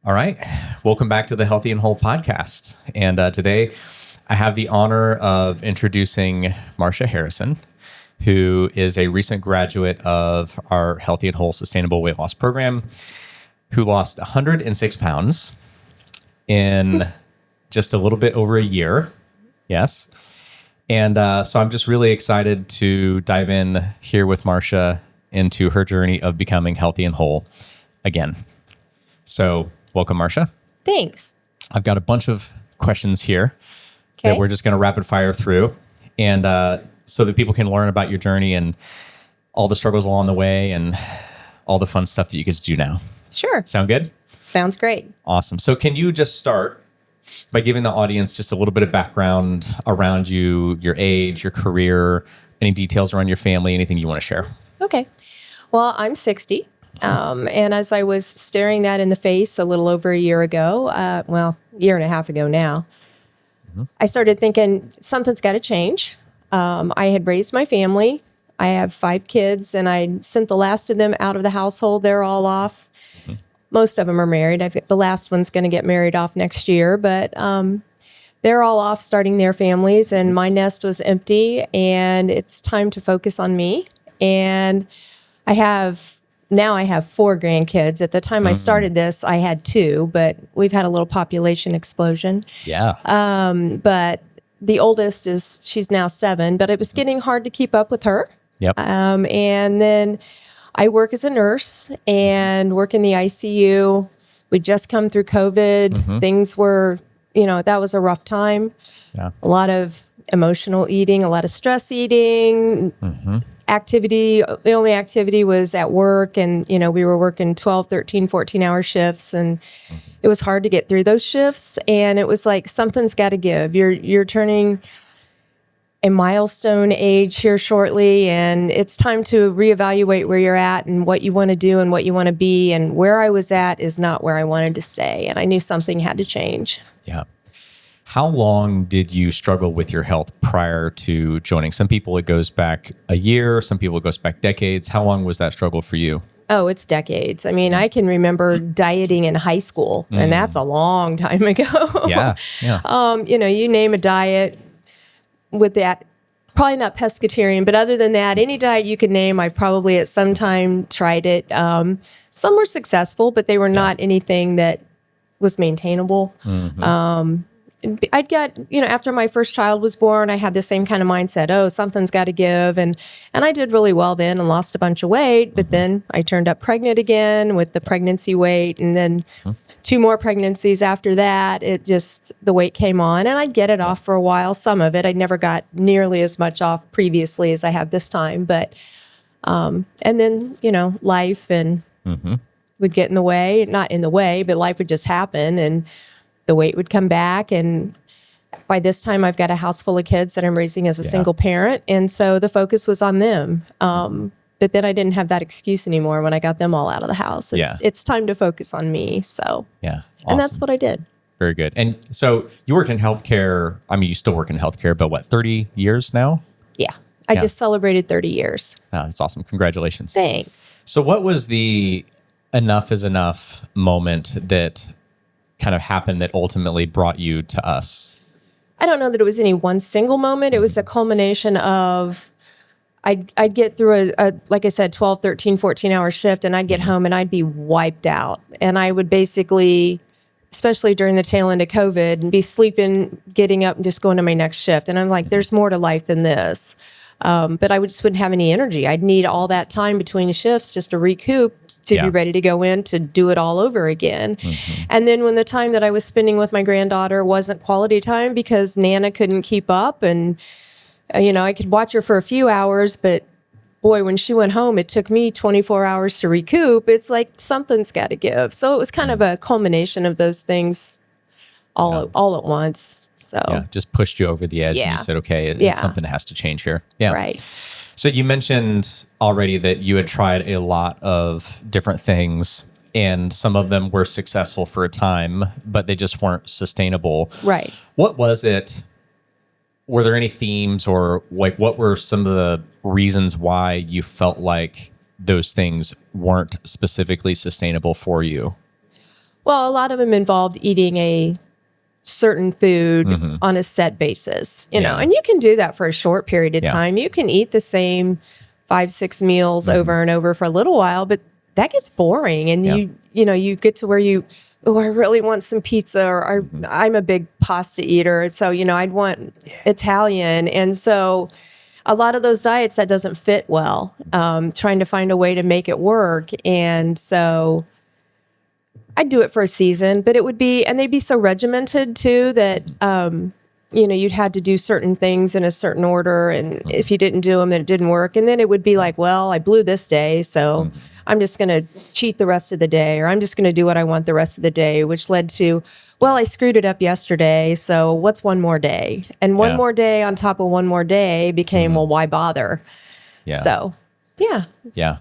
All right. Welcome back to the Healthy and Whole podcast. And today I have the honor of introducing Marsha Harrison, who is a recent graduate of our Healthy and Whole Sustainable Weight Loss Program, who lost 106 pounds in just a little bit over a year. Yes. And so I'm just really excited to dive in here with Marsha into her journey of becoming healthy and whole again. So welcome, Marsha. Thanks. I've got a bunch of questions here Okay. that we're just going to rapid fire through. And so that people can learn about your journey and all the struggles along the way and all the fun stuff that you get to do now. Sure. Sound good? Sounds great. Awesome. So can you just start by giving the audience just a little bit of background around you, your age, your career, any details around your family, anything you want to share? Okay. Well, I'm 60. And as I was staring that in the face a little over a year ago, year and a half ago now, I started thinking something's got to change. I had raised my family. I have 5 kids, and I sent the last of them out of the household. They're all off. Most of them are married. The last one's going to get married off next year, but they're all off starting their families, and my nest was empty, and it's time to focus on me. And I have 4 grandkids. At the time I started this, I had 2, but we've had a little population explosion. Yeah. But the oldest she's now 7, but it was getting hard to keep up with her. Yep. And then I work as a nurse and work in the ICU. We just come through COVID. Things were, that was a rough time. Yeah. A lot of emotional eating, a lot of stress eating, activity. The only activity was at work. And, we were working 12, 13, 14-hour shifts. And it was hard to get through those shifts. And it was like, something's got to give. You're turning a milestone age here shortly, and it's time to reevaluate where you're at and what you want to do and what you want to be. And where I was at is not where I wanted to stay, and I knew something had to change. Yeah. How long did you struggle with your health prior to joining? Some people, it goes back a year. Some people, it goes back decades. How long was that struggle for you? Oh, it's decades. I mean, I can remember dieting in high school, and that's a long time ago. Yeah. You name a diet with that, probably not pescatarian, but other than that, any diet you could name, I've probably at some time tried it. Some were successful, but they were not anything that was maintainable. I'd got, after my first child was born, I had the same kind of mindset. Oh, something's got to give. And I did really well then and lost a bunch of weight. But then I turned up pregnant again with the pregnancy weight. And then 2 more pregnancies after that, the weight came on. And I'd get it off for a while, some of it. I never got nearly as much off previously as I have this time. But, and then, life and would get in the way. Not in the way, but life would just happen. And the weight would come back. And by this time, I've got a house full of kids that I'm raising as a single parent. And so the focus was on them. But then I didn't have that excuse anymore when I got them all out of the house. It's time to focus on me. So, awesome. And that's what I did. Very good. And so you worked in healthcare. I mean, you still work in healthcare, but what, 30 years now? Yeah. I just celebrated 30 years. Oh, that's awesome. Congratulations. Thanks. So what was the enough is enough moment that kind of happened that ultimately brought you to us? I don't know that it was any one single moment. It was a culmination of, I'd get through a like I said, 12, 13, 14-hour shift, and I'd get home and I'd be wiped out. And I would basically, especially during the tail end of COVID, and be sleeping, getting up and just going to my next shift. And I'm like, there's more to life than this. But I just wouldn't have any energy. I'd need all that time between shifts just to recoup, to be ready to go in to do it all over again. And then when the time that I was spending with my granddaughter wasn't quality time because Nana couldn't keep up, and I could watch her for a few hours, but boy, when she went home, it took me 24 hours to recoup. It's like something's got to give. So it was kind of a culmination of those things all at once. So just pushed you over the edge and you said, okay, something has to change here. Yeah. Right. So you mentioned already that you had tried a lot of different things, and some of them were successful for a time, but they just weren't sustainable. Right. What was it? Were there any themes, or like what were some of the reasons why you felt like those things weren't specifically sustainable for you? Well, a lot of them involved eating a certain food on a set basis, you know, Yeah. and you can do that for a short period of Yeah. time. You can eat the same 5, 6 meals over and over for a little while, but that gets boring. And Yeah. you get to where I really want some pizza, or I'm a big pasta eater. So, I'd want Italian. And so a lot of those diets that doesn't fit well, trying to find a way to make it work. And so I'd do it for a season, but they'd be so regimented too that, you'd had to do certain things in a certain order. And if you didn't do them, then it didn't work. And then it would be like, well, I blew this day, so I'm just going to cheat the rest of the day, or I'm just going to do what I want the rest of the day, which led to, well, I screwed it up yesterday, so what's one more day? And one Yeah. more day on top of one more day became, well, why bother? Yeah. So, yeah. Yeah.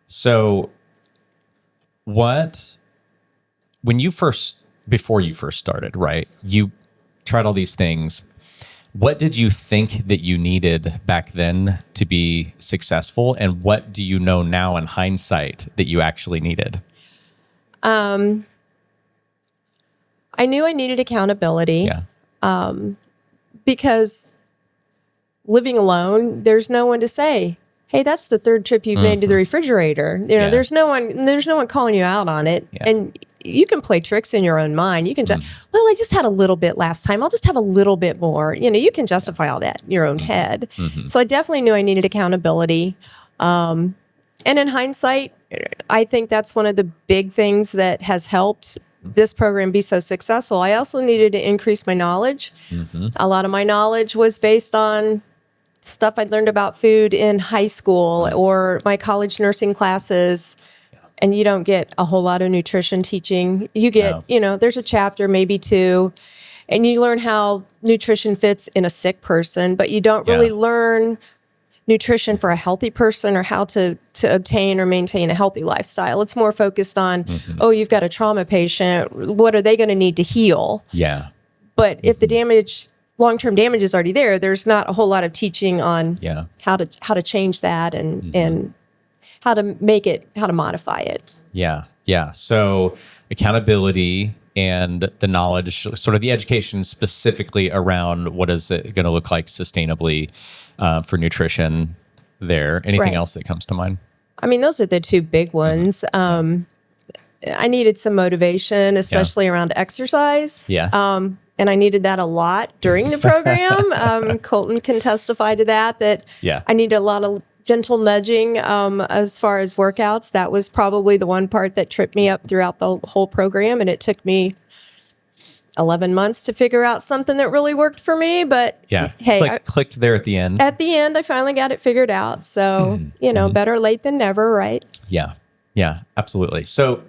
So before you first started, right? You tried all these things. What did you think that you needed back then to be successful? And what do you know now in hindsight that you actually needed? I knew I needed accountability. Yeah. Because living alone, there's no one to say, hey, that's the third trip you've made to the refrigerator. Yeah. There's no one calling you out on it. Yeah. And you can play tricks in your own mind. You can just, well, I just had a little bit last time. I'll just have a little bit more. You can justify all that in your own head. So I definitely knew I needed accountability. And in hindsight, I think that's one of the big things that has helped this program be so successful. I also needed to increase my knowledge. A lot of my knowledge was based on stuff I'd learned about food in high school or my college nursing classes. And you don't get a whole lot of nutrition teaching. You get, there's a chapter, maybe two, and you learn how nutrition fits in a sick person, but you don't really learn nutrition for a healthy person or how to obtain or maintain a healthy lifestyle. It's more focused on, oh, you've got a trauma patient. What are they going to need to heal? Yeah. But if the long-term damage is already there, there's not a whole lot of teaching on how to change that and how to modify it. Yeah. Yeah. So accountability and the knowledge, sort of the education specifically around what is it going to look like sustainably for nutrition there. Anything else that comes to mind? I mean, those are the two big ones. I needed some motivation, especially around exercise. Yeah. And I needed that a lot during the program. Colton can testify to that I needed a lot of gentle nudging as far as workouts. That was probably the one part that tripped me up throughout the whole program. And it took me 11 months to figure out something that really worked for me. But hey, clicked there at the end. At the end, I finally got it figured out. So, better late than never, right? Yeah. Yeah, absolutely. So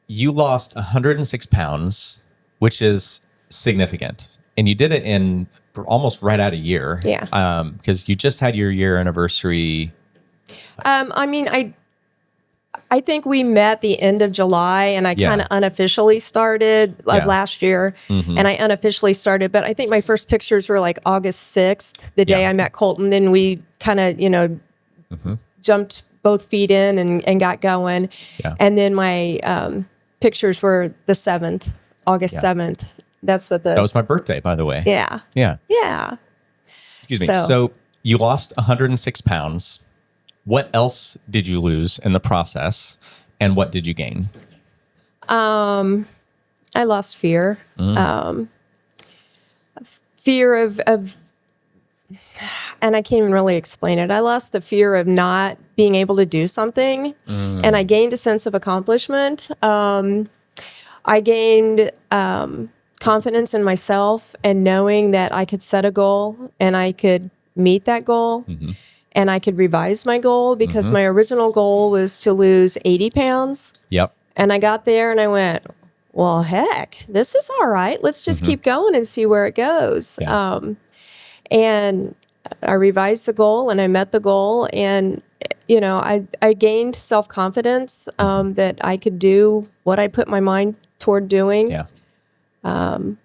you lost 106 pounds, which is significant. And you did it in almost right at a year. Yeah. Because you just had your year anniversary. I think we met the end of July, and I kind of unofficially started last year, and I unofficially started. But I think my first pictures were like August 6th, the day I met Colton. Then we kind of, jumped both feet in and got going. Yeah. And then my pictures were the 7th, August 7th. That was my birthday, by the way. Yeah. Yeah. Yeah. Excuse me. So you lost 106 pounds. What else did you lose in the process, and what did you gain? I lost fear. Fear of, and I can't even really explain it. I lost the fear of not being able to do something, and I gained a sense of accomplishment. I gained confidence in myself and knowing that I could set a goal and I could meet that goal. And I could revise my goal because my original goal was to lose 80 pounds. Yep. And I got there and I went, well, heck, this is all right. Let's just keep going and see where it goes. Yeah. And I revised the goal and I met the goal. And, I gained self-confidence that I could do what I put my mind toward doing. Yeah. I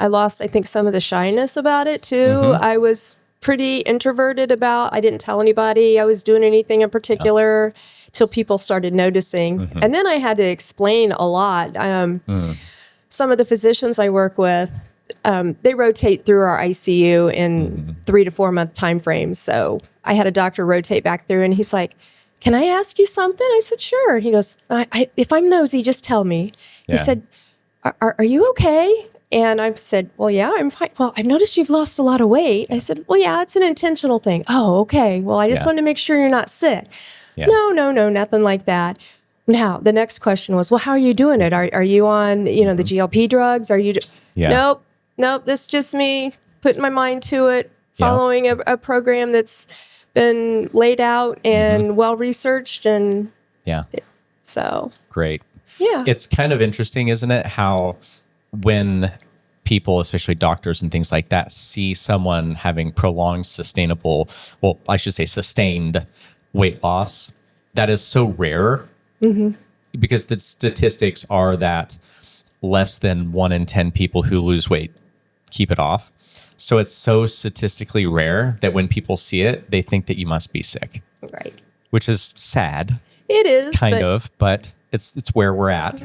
lost, I think, some of the shyness about it too. I was pretty introverted I didn't tell anybody I was doing anything in particular. till people started noticing. And then I had to explain a lot. Some of the physicians I work with, they rotate through our ICU in 3 to 4 month time frames. So I had a doctor rotate back through, and he's like, "Can I ask you something?" I said, "Sure." He goes, "If I'm nosy, just tell me." He said, are you okay? And I said, "Well, yeah, I'm fine." "Well, I've noticed you've lost a lot of weight." I said, "Well, yeah, it's an intentional thing." "Oh, okay. Well, I just wanted to make sure you're not sick." No, nothing like that. Now, the next question was, "Well, how are you doing it? Are you on, the GLP drugs? Are you?" Nope. This is just me putting my mind to it, following a program that's been laid out and well researched, and so great. Yeah. It's kind of interesting, isn't it? How when people, especially doctors and things like that, see someone having prolonged sustained weight loss, that is so rare because the statistics are that less than 1 in 10 people who lose weight keep it off. So it's so statistically rare that when people see it, they think that you must be sick. Right. Which is sad. It is. But it's where we're at,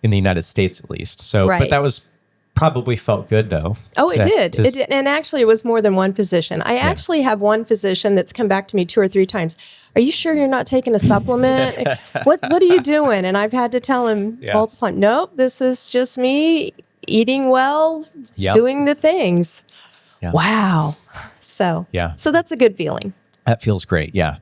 in the United States at least. So, but that was probably felt good though. Oh, it did. It did. And actually it was more than one physician. I actually have one physician that's come back to me 2 or 3 times. "Are you sure you're not taking a supplement? What are you doing?" And I've had to tell him multiple times, "Nope, this is just me eating well, doing the things." Wow. So that's a good feeling. That feels great. Yeah.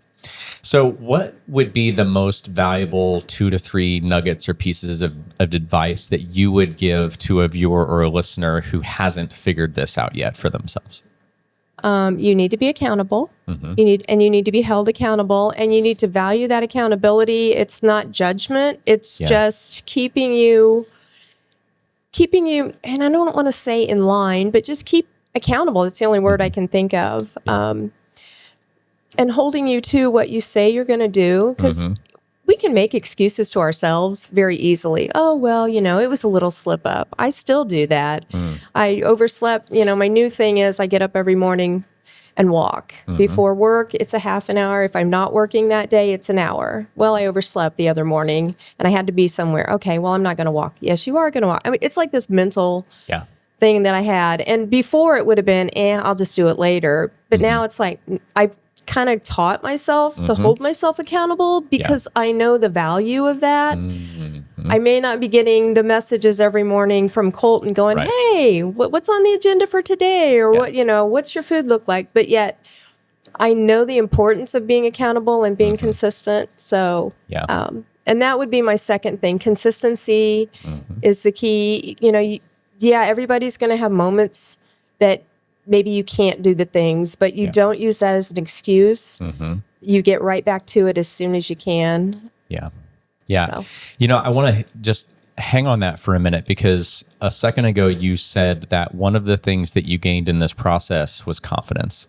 So what would be the most valuable 2 to 3 nuggets or pieces of advice that you would give to a viewer or a listener who hasn't figured this out yet for themselves? You need to be accountable. You need to be held accountable, and you need to value that accountability. It's not judgment. It's just keeping you, and I don't want to say in line, but just keep accountable. That's the only word I can think of. And holding you to what you say you're going to do, because we can make excuses to ourselves very easily. "Oh, well, it was a little slip up." I still do that. I overslept. My new thing is I get up every morning and walk. Before work, it's a half an hour. If I'm not working that day, it's an hour. Well, I overslept the other morning and I had to be somewhere. Okay, well, I'm not going to walk. Yes, you are going to walk. I mean, it's like this mental thing that I had. And before it would have been, I'll just do it later. But now it's like I've kind of taught myself to hold myself accountable because I know the value of that. I may not be getting the messages every morning from Colton going, "Hey, what's on the agenda for today?" Or what's your food look like? But yet I know the importance of being accountable and being consistent. So, and that would be my second thing. Consistency is the key. Everybody's going to have moments that maybe you can't do the things, but you don't use that as an excuse. You get right back to it as soon as you can. So. I want to just hang on that for a minute, because a second ago you said that one of the things that you gained in this process was confidence.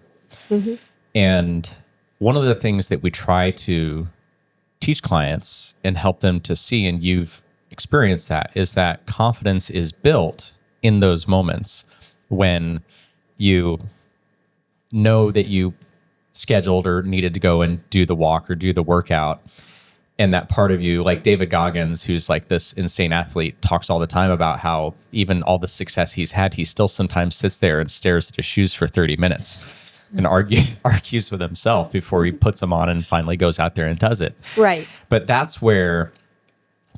And one of the things that we try to teach clients and help them to see, and you've experienced that, is that confidence is built in those moments when you know that you scheduled or needed to go and do the walk or do the workout. And that part of you, like David Goggins, who's like this insane athlete, talks all the time about how even all the success he's had, he still sometimes sits there and stares at his shoes for 30 minutes and argues with himself before he puts them on and finally goes out there and does it. Right. But that's where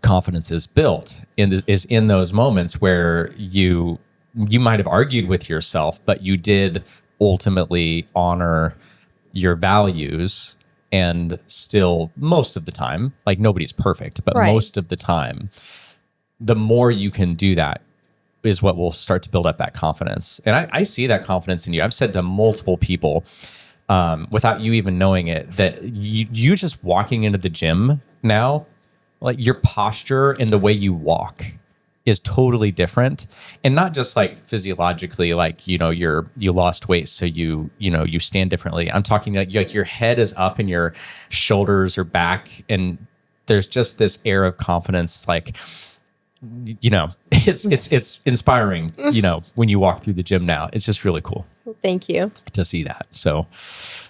confidence is built, is in those moments where you might have argued with yourself, but you did ultimately honor your values. And still, most of the time, like nobody's perfect, but most of the time, the more you can do that is what will start to build up that confidence. And I see that confidence in you. I've said to multiple people, without you even knowing it, that you just walking into the gym now, like your posture and the way you walk is totally different. And not just like physiologically, like, you lost weight, so you stand differently. I'm talking like your head is up and your shoulders are back, and there's just this air of confidence, like, it's inspiring, when you walk through the gym now. It's just really cool. Thank you. To see that. So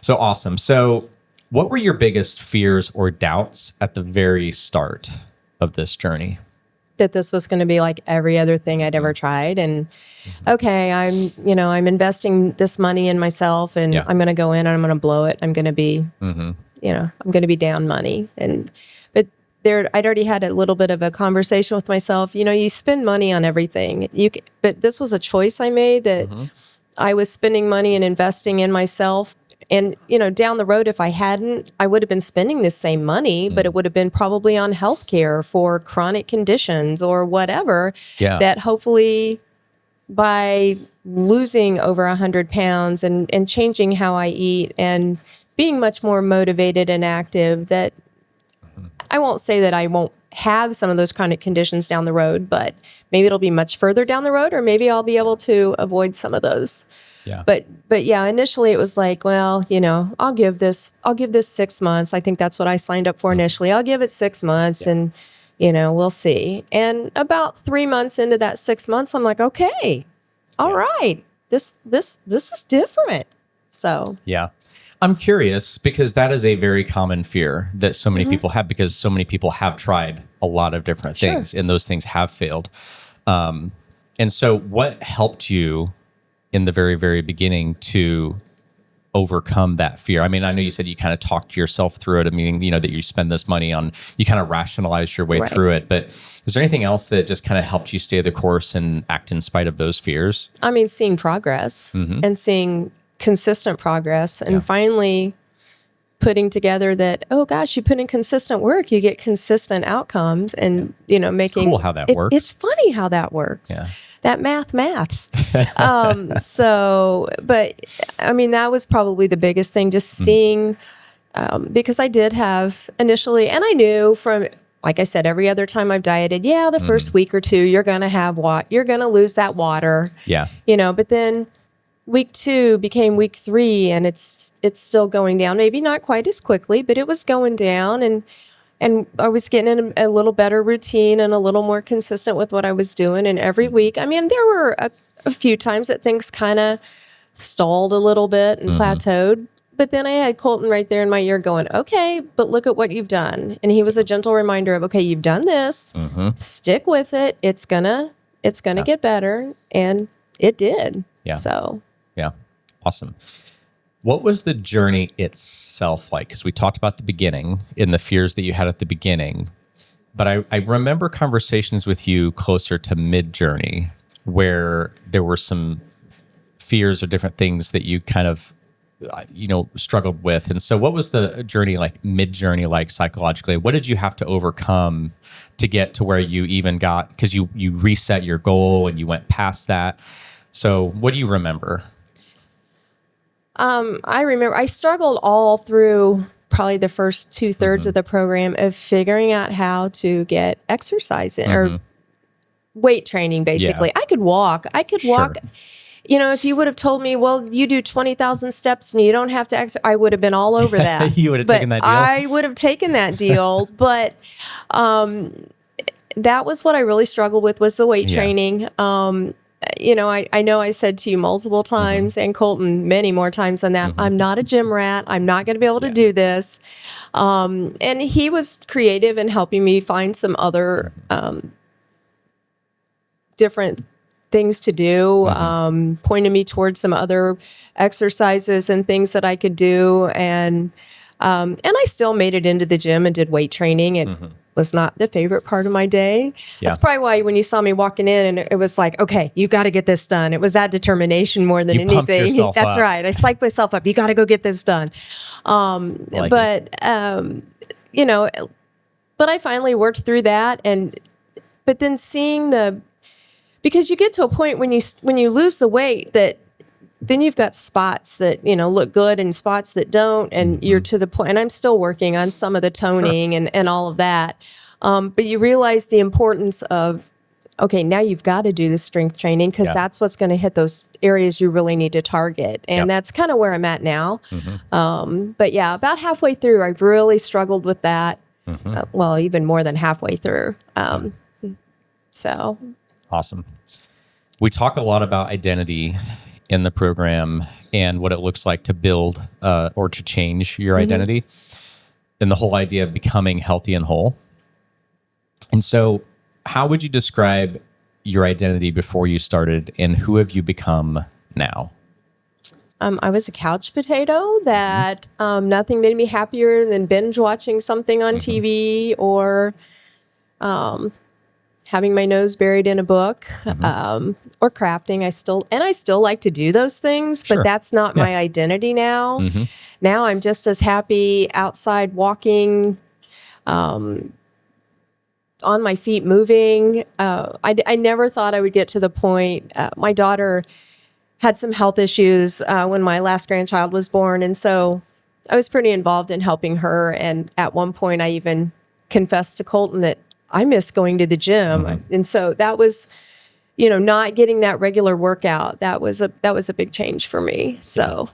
awesome. So What were your biggest fears or doubts at the very start of this journey? That this was going to be like every other thing I'd ever tried. And okay, I'm investing this money in myself, and Yeah. I'm going to go in and I'm going to blow it. I'm going to be, I'm going to be down money. But I'd already had a little bit of a conversation with myself. You spend money on everything. But this was a choice I made that I was spending money and investing in myself. And, down the road, if I hadn't, I would have been spending the same money, but it would have been probably on healthcare for chronic conditions or whatever. Yeah. That hopefully by losing over 100 pounds and changing how I eat and being much more motivated and active, that I won't say that I won't have some of those chronic conditions down the road, but maybe it'll be much further down the road, or maybe I'll be able to avoid some of those. Yeah. But yeah, initially it was like, well, I'll give this 6 months. I think that's what I signed up for initially. I'll give it 6 months and, we'll see. And about 3 months into that 6 months, I'm like, okay, all right, this is different. So Yeah. I'm curious because that is a very common fear that so many people have, because so many people have tried a lot of different things and those things have failed. And so what helped you in the very, very beginning to overcome that fear? I mean, I know you said you kind of talked yourself through it. I mean, that you spend this money on, you kind of rationalized your way through it. But is there anything else that just kind of helped you stay the course and act in spite of those fears? I mean, seeing progress and seeing consistent progress and finally putting together that, oh gosh, you put in consistent work, you get consistent outcomes, and, making It's cool how that works. It's funny how that works. Yeah. That maths. But I mean, that was probably the biggest thing, just seeing, because I did have initially, and I knew from, like I said, every other time I've dieted, the first week or two, you're going to you're going to lose that water. Yeah. But then week 2 became week 3, and it's still going down. Maybe not quite as quickly, but it was going down, and I was getting in a little better routine and a little more consistent with what I was doing. And every week, I mean, there were a few times that things kind of stalled a little bit and plateaued. But then I had Colton right there in my ear going, okay, but look at what you've done. And he was a gentle reminder of, okay, you've done this, stick with it. It's gonna get better. And it did. Yeah. So. Yeah. Awesome. What was the journey itself like? Because we talked about the beginning and the fears that you had at the beginning, but I remember conversations with you closer to mid-journey where there were some fears or different things that you kind of, struggled with. And so what was the journey like, mid-journey, like psychologically? What did you have to overcome to get to where you even got, because you reset your goal and you went past that. So what do you remember? I remember I struggled all through probably the first 2/3 of the program of figuring out how to get exercise in, or weight training, basically. Yeah. I could walk. Sure. If you would have told me, well, you do 20,000 steps and you don't have to exercise, I would have been all over that. You would have taken that deal? I would have taken that deal. But that was what I really struggled with, was the weight training. I know I said to you multiple times, and Colton many more times than that, I'm not a gym rat. I'm not going to be able to do this. And he was creative in helping me find some other different things to do, pointed me towards some other exercises and things that I could do. And I still made it into the gym and did weight training. It was not the favorite part of my day. Yeah. That's probably why when you saw me walking in, and it was like, okay, you got to get this done. It was that determination more than You pumped anything. yourself That's up. right. I psyched myself up. You got to go get this done. But I finally worked through that. But then seeing because you get to a point when you lose the weight that then you've got spots that, look good and spots that don't. And you're to the point, and I'm still working on some of the toning and all of that. But you realize the importance of, okay, now you've got to do the strength training, because that's what's going to hit those areas you really need to target. And that's kind of where I'm at now. But yeah, about halfway through, I really struggled with that. Well, even more than halfway through. So. Awesome. We talk a lot about identity in the program and what it looks like to build or to change your identity, and the whole idea of becoming healthy and whole. And so how would you describe your identity before you started, and who have you become now? I was a couch potato that nothing made me happier than binge watching something on TV or having my nose buried in a book or crafting. I still like to do those things, but that's not my identity now. Now I'm just as happy outside walking, on my feet moving. I never thought I would get to the point. My daughter had some health issues when my last grandchild was born. And so I was pretty involved in helping her. And at one point, I even confessed to Colton that I miss going to the gym. And so that was, not getting that regular workout. That was a big change for me. So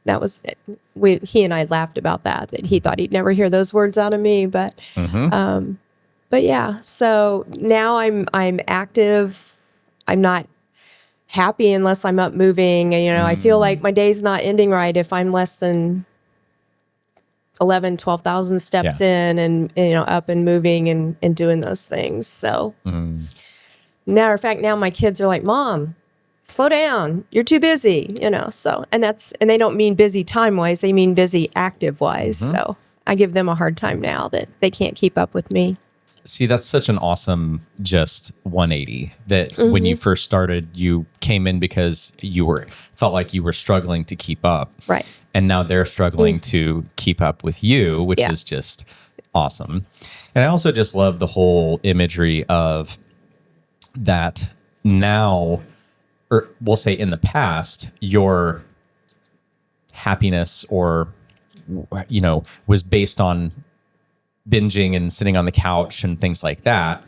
that was it. He and I laughed about that he thought he'd never hear those words out of me. But yeah, so now I'm active. I'm not happy unless I'm up moving. And, I feel like my day's not ending right if I'm less than 12,000 steps in and, up and moving and doing those things. So matter of fact, now my kids are like, Mom, slow down. You're too busy, so, and they don't mean busy time wise. They mean busy active wise. So I give them a hard time now that they can't keep up with me. See, that's such an awesome just 180 that when you first started, you came in because felt like you were struggling to keep up. Right. And now they're struggling to keep up with you, which is just awesome. And I also just love the whole imagery of that now, or we'll say in the past, your happiness or, was based on binging and sitting on the couch and things like that.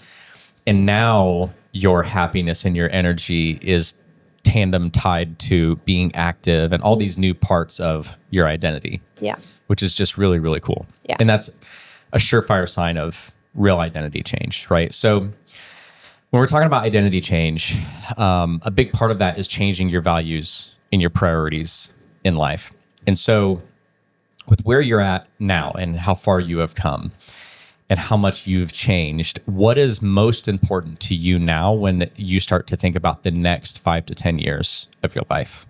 And now your happiness and your energy is tandem tied to being active and all these new parts of your identity. Yeah. Which is just really, really cool. Yeah. And that's a surefire sign of real identity change, right? So when we're talking about identity change, a big part of that is changing your values and your priorities in life. And so with where you're at now and how far you have come and how much you've changed, what is most important to you now when you start to think about the next 5 to 10 years of your life?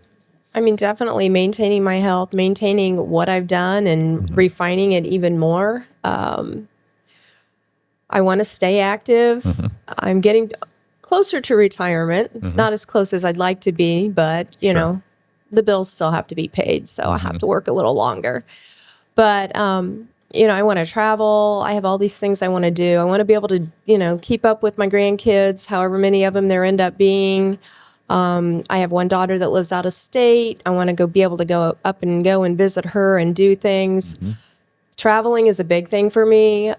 I mean, definitely maintaining my health, maintaining what I've done and refining it even more. I want to stay active. I'm getting closer to retirement, not as close as I'd like to be, but, the bills still have to be paid. So I have to work a little longer. But, I want to travel. I have all these things I want to do. I want to be able to, keep up with my grandkids, however many of them there end up being. I have one daughter that lives out of state. I want to be able to go up and go and visit her and do things. Traveling is a big thing for me.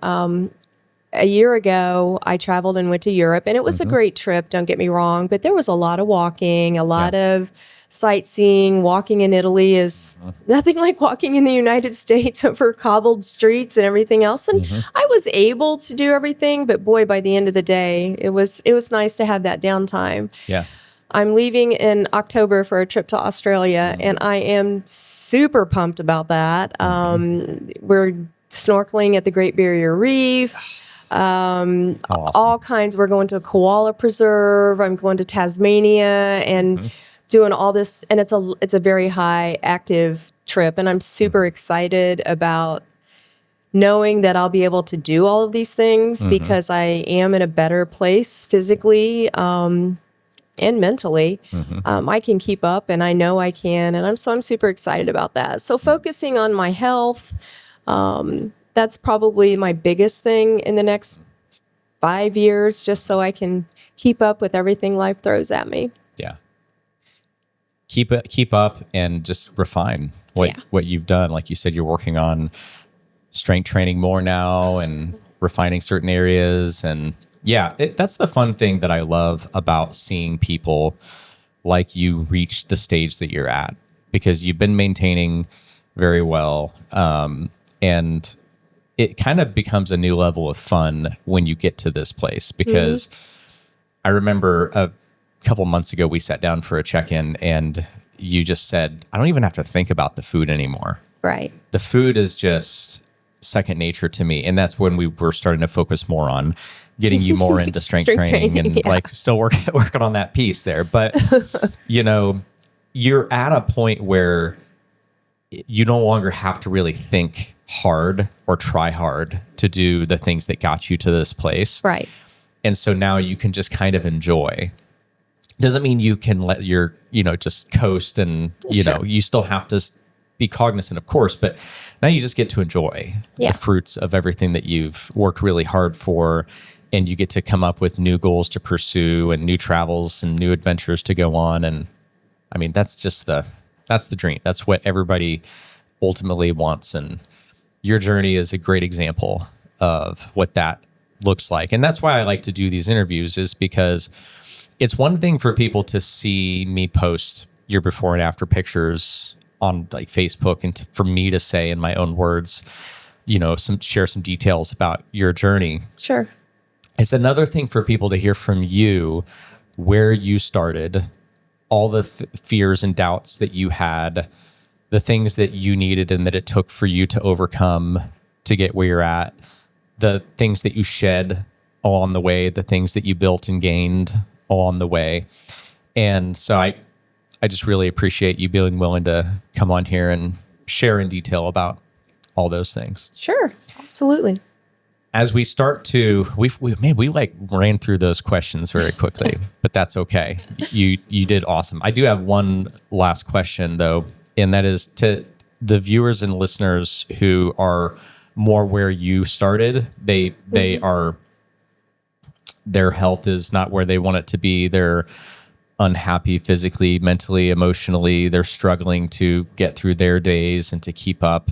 A year ago, I traveled and went to Europe, and it was a great trip, don't get me wrong, but there was a lot of walking, a lot of sightseeing. Walking in Italy is nothing like walking in the United States over cobbled streets and everything else. And I was able to do everything, but boy, by the end of the day, it was nice to have that downtime. Yeah. I'm leaving in October for a trip to Australia, and I am super pumped about that. We're snorkeling at the Great Barrier Reef. Awesome. All kinds. We're going to a koala preserve. I'm going to Tasmania and doing all this. And it's a very high active trip. And I'm super excited about knowing that I'll be able to do all of these things because I am in a better place physically and mentally. I can keep up, and I know I can. And I'm super excited about that. So focusing on my health, that's probably my biggest thing in the next 5 years, just so I can keep up with everything life throws at me. Yeah. Keep up and just refine what you've done. Like you said, you're working on strength training more now and refining certain areas. And that's the fun thing that I love about seeing people like you reach the stage that you're at, because you've been maintaining very well. And it kind of becomes a new level of fun when you get to this place, because I remember a couple months ago, we sat down for a check-in, and you just said, I don't even have to think about the food anymore. Right. The food is just second nature to me. And that's when we were starting to focus more on getting you more into strength training and like still working on that piece there. But, you're at a point where you no longer have to really think hard or try hard to do the things that got you to this place. Right. And so now you can just kind of enjoy. Doesn't mean you can let your, just coast and, you still have to be cognizant, of course, but now you just get to enjoy the fruits of everything that you've worked really hard for. And you get to come up with new goals to pursue and new travels and new adventures to go on. And I mean, that's the dream. That's what everybody ultimately wants. And your journey is a great example of what that looks like. And that's why I like to do these interviews, is because it's one thing for people to see me post your before and after pictures on like Facebook, and for me to say in my own words, share some details about your journey. Sure. It's another thing for people to hear from you where you started, all the fears and doubts that you had, the things that you needed and that it took for you to overcome to get where you're at, the things that you shed along the way, the things that you built and gained along the way. And so I just really appreciate you being willing to come on here and share in detail about all those things. Sure, absolutely. As we start to, we like ran through those questions very quickly, but that's okay. You did awesome. I do have one last question though, and that is to the viewers and listeners who are more where you started. They are, their health is not where they want it to be. They're unhappy physically, mentally, emotionally. They're struggling to get through their days and to keep up,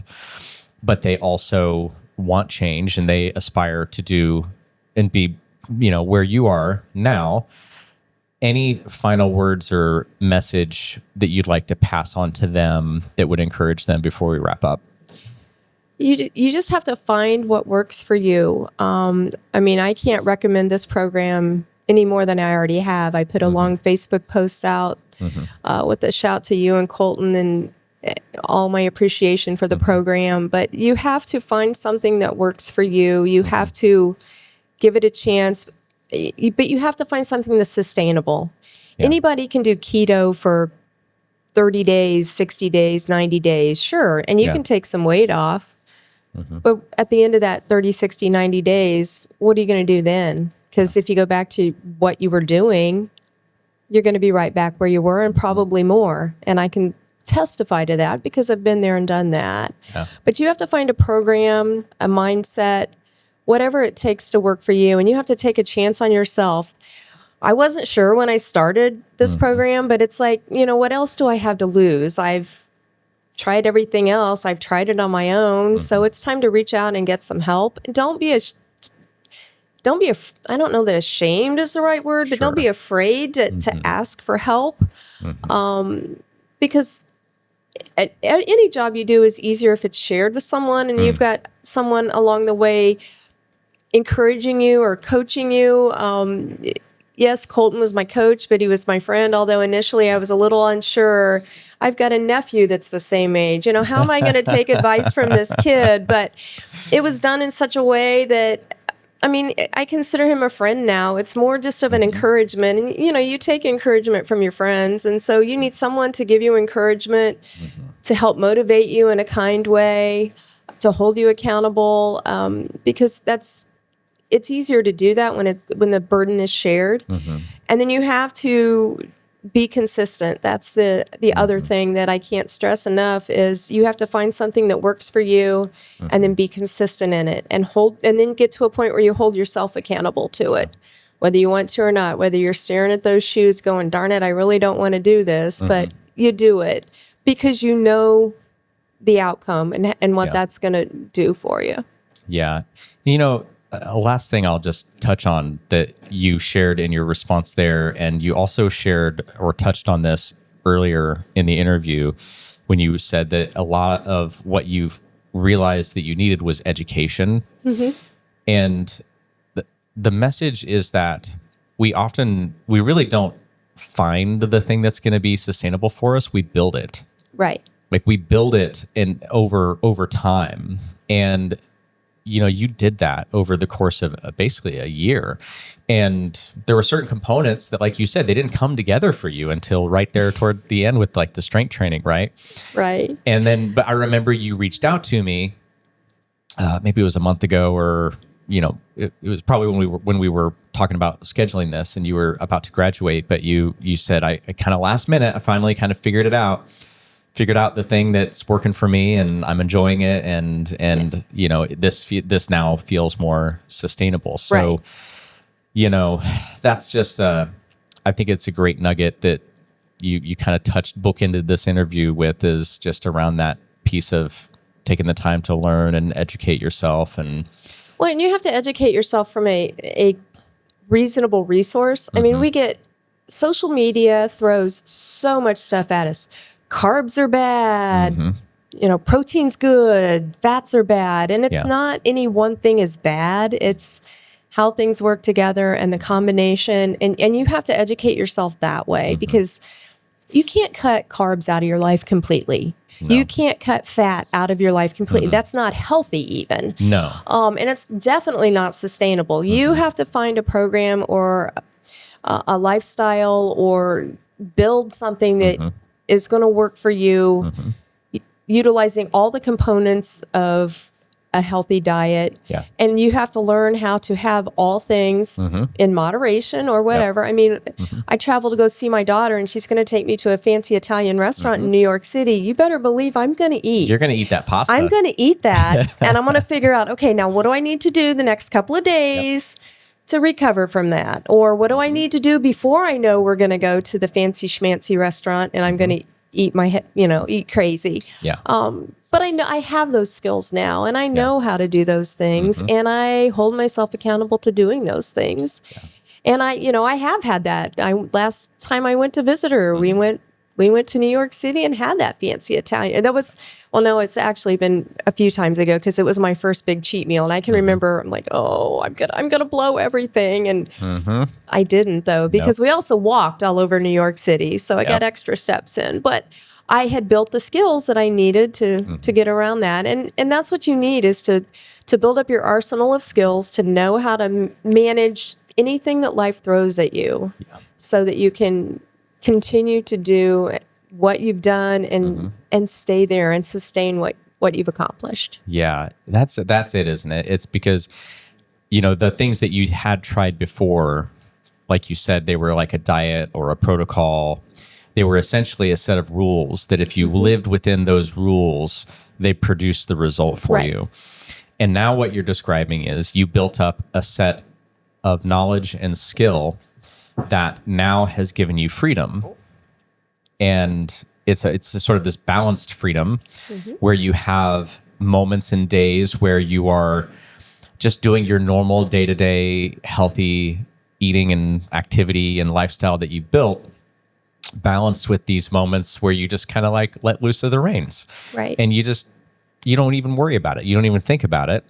but they also want change and they aspire to do and be, where you are now. Any final words or message that you'd like to pass on to them that would encourage them before we wrap up? You just have to find what works for you. I can't recommend this program any more than I already have. I put a long Facebook post out with a shout to you and Colton and all my appreciation for the program. But you have to find something that works for you. You have to give it a chance, but you have to find something that's sustainable. Yeah. Anybody can do keto for 30 days, 60 days, 90 days, sure. And you can take some weight off. But at the end of that 30, 60, 90 days, what are you going to do then? Because if you go back to what you were doing, you're going to be right back where you were and probably more. And I can testify to that because I've been there and done that. Yeah. But you have to find a program, a mindset, whatever it takes to work for you. And you have to take a chance on yourself. I wasn't sure when I started this program, but it's like, what else do I have to lose? I've tried everything else. I've tried it on my own. So it's time to reach out and get some help. Don't be I don't know that ashamed is the right word, but don't be afraid to ask for help. Because any job you do is easier if it's shared with someone and you've got someone along the way encouraging you or coaching you. Yes, Colton was my coach, but he was my friend, although initially I was a little unsure. I've got a nephew that's the same age. How am I going to take advice from this kid? But it was done in such a way that, I consider him a friend now. It's more just of an encouragement. And, you take encouragement from your friends. And so you need someone to give you encouragement, to help motivate you in a kind way, to hold you accountable, because it's easier to do that when the burden is shared. And then you have to be consistent. That's the other thing that I can't stress enough is you have to find something that works for you and then be consistent in it and then get to a point where you hold yourself accountable to it, whether you want to or not, whether you're staring at those shoes going, darn it, I really don't want to do this, but you do it because you know the outcome and what that's going to do for you. Yeah. Last thing I'll just touch on that you shared in your response there, and you also shared or touched on this earlier in the interview when you said that a lot of what you've realized that you needed was education. And the message is that we really don't find the thing that's going to be sustainable for us. We build it. Right. Like we build it in over time. And you did that over the course of basically a year. And there were certain components that, like you said, they didn't come together for you until right there toward the end with like the strength training, right? Right. And then, but I remember you reached out to me, maybe it was a month ago, or it was probably when we were talking about scheduling this, and you were about to graduate. But you said, I kind of last minute, I finally kind of figured out the thing that's working for me, and I'm enjoying it, and this now feels more sustainable. So, that's just I think it's a great nugget that you kind of bookended this interview with, is just around that piece of taking the time to learn and educate yourself. And you have to educate yourself from a reasonable resource. I mean, we get social media throws so much stuff at us. Carbs are bad, protein's good, fats are bad. And it's not any one thing is bad. It's how things work together and the combination. And you have to educate yourself that way, because you can't cut carbs out of your life completely. No. You can't cut fat out of your life completely. That's not healthy even. No. And it's definitely not sustainable. You have to find a program or a lifestyle, or build something that is going to work for you, utilizing all the components of a healthy diet. Yeah. And you have to learn how to have all things in moderation or whatever. Yep. I mean, I travel to go see my daughter, and she's going to take me to a fancy Italian restaurant in New York City. You better believe I'm going to eat. You're going to eat that pasta. I'm going to eat that. And I'm going to figure out, okay, now what do I need to do the next couple of days to recover from that? Or what do I need to do before I know we're going to go to the fancy schmancy restaurant and I'm going to eat crazy. Yeah. But I know I have those skills now, and I know how to do those things, and I hold myself accountable to doing those things. Yeah. And I have had that. Last time I went to visit her, we went to New York City and had that fancy Italian. And that was, no, it's actually been a few times ago, because it was my first big cheat meal. And I can remember, I'm like, oh, I'm gonna blow everything. And I didn't, though, because we also walked all over New York City. So I got extra steps in. But I had built the skills that I needed to get around that. And that's what you need, is to build up your arsenal of skills, to know how to manage anything that life throws at you, so that you can continue to do what you've done and stay there and sustain what you've accomplished. Yeah, that's it, isn't it? It's because, the things that you had tried before, like you said, they were like a diet or a protocol. They were essentially a set of rules that if you lived within those rules, they produced the result for you. And now what you're describing is you built up a set of knowledge and skill that now has given you freedom. And it's a sort of this balanced freedom where you have moments and days where you are just doing your normal day-to-day healthy eating and activity and lifestyle that you built, balanced with these moments where you just kind of like let loose of the reins. Right. And you don't even worry about it. You don't even think about it.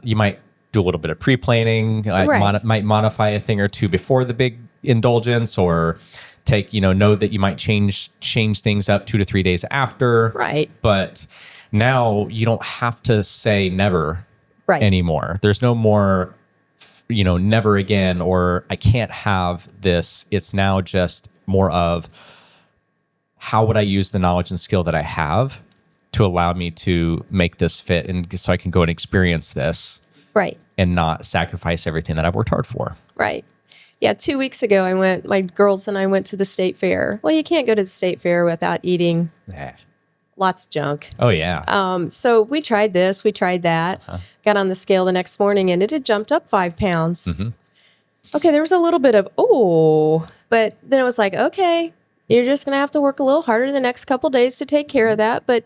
You might do a little bit of pre-planning, might modify a thing or two before the big indulgence, or take, know that you might change things up 2 to 3 days after. Right. But now you don't have to say never anymore. There's no more, never again, or I can't have this. It's now just more of, how would I use the knowledge and skill that I have to allow me to make this fit, and so I can go and experience this. Right. And not sacrifice everything that I've worked hard for. Right. Yeah, 2 weeks ago, my girls and I went to the state fair. Well, you can't go to the state fair without eating lots of junk. Oh, yeah. So we tried this, we tried that, got on the scale the next morning, and it had jumped up 5 pounds. Okay, there was a little bit of, but then it was like, okay, you're just going to have to work a little harder the next couple days to take care of that. But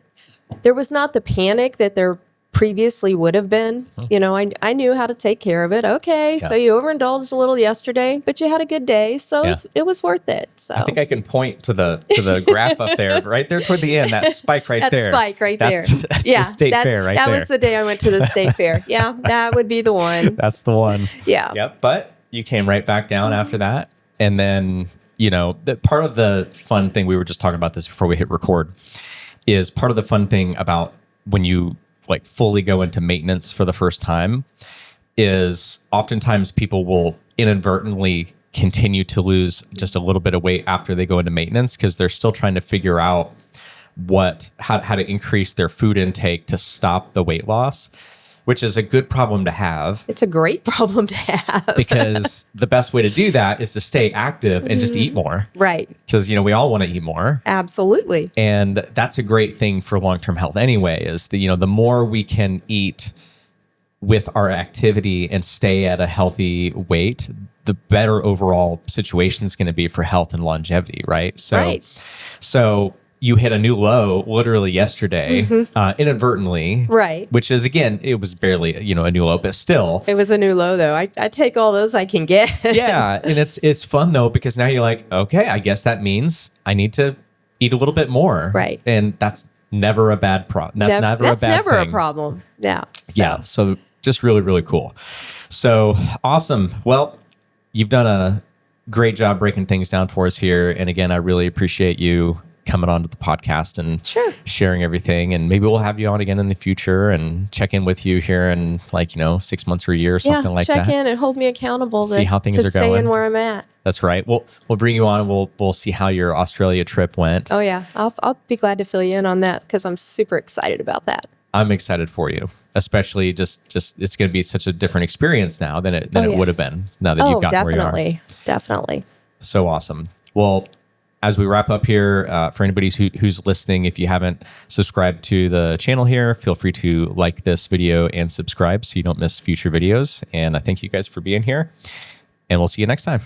there was not the panic that there previously would have been. I knew how to take care of it. Okay, so you overindulged a little yesterday, but you had a good day, so it was worth it. So I think I can point to the graph up there, right there toward the end, that spike right there. That spike right there. That's the state fair right there. That was the day I went to the state fair. Yeah, that would be the one. That's the one. Yeah. Yep. But you came right back down after that, and then that part of the fun thing, we were just talking about this before we hit record, is part of the fun thing about when you like fully go into maintenance for the first time is oftentimes people will inadvertently continue to lose just a little bit of weight after they go into maintenance because they're still trying to figure out how to increase their food intake to stop the weight loss, which is a good problem to have. It's a great problem to have. Because the best way to do that is to stay active and just eat more. Right. Because, we all want to eat more. Absolutely. And that's a great thing for long-term health anyway, is the more we can eat with our activity and stay at a healthy weight, the better overall situation is going to be for health and longevity, right? So you hit a new low literally yesterday, inadvertently. Right. Which is, again, it was barely, a new low, but still. It was a new low, though. I take all those I can get. Yeah. And it's fun, though, because now you're like, okay, I guess that means I need to eat a little bit more. Right. And that's never a bad problem. That's never a problem. Yeah. Yeah. So just really, really cool. So awesome. Well, you've done a great job breaking things down for us here. And again, I really appreciate you coming on to the podcast and sharing everything. And maybe we'll have you on again in the future and check in with you here in 6 months or a year or something like that. Check in and hold me accountable see how things are going. Staying where I'm at. That's right. We'll bring you on and we'll see how your Australia trip went. Oh yeah. I'll be glad to fill you in on that because I'm super excited about that. I'm excited for you, especially just it's going to be such a different experience now than it would have been now that you've gotten where you are. Definitely. So awesome. Well, as we wrap up here, for anybody who's listening, if you haven't subscribed to the channel here, feel free to like this video and subscribe so you don't miss future videos. And I thank you guys for being here. And we'll see you next time.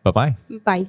Bye-bye. Bye.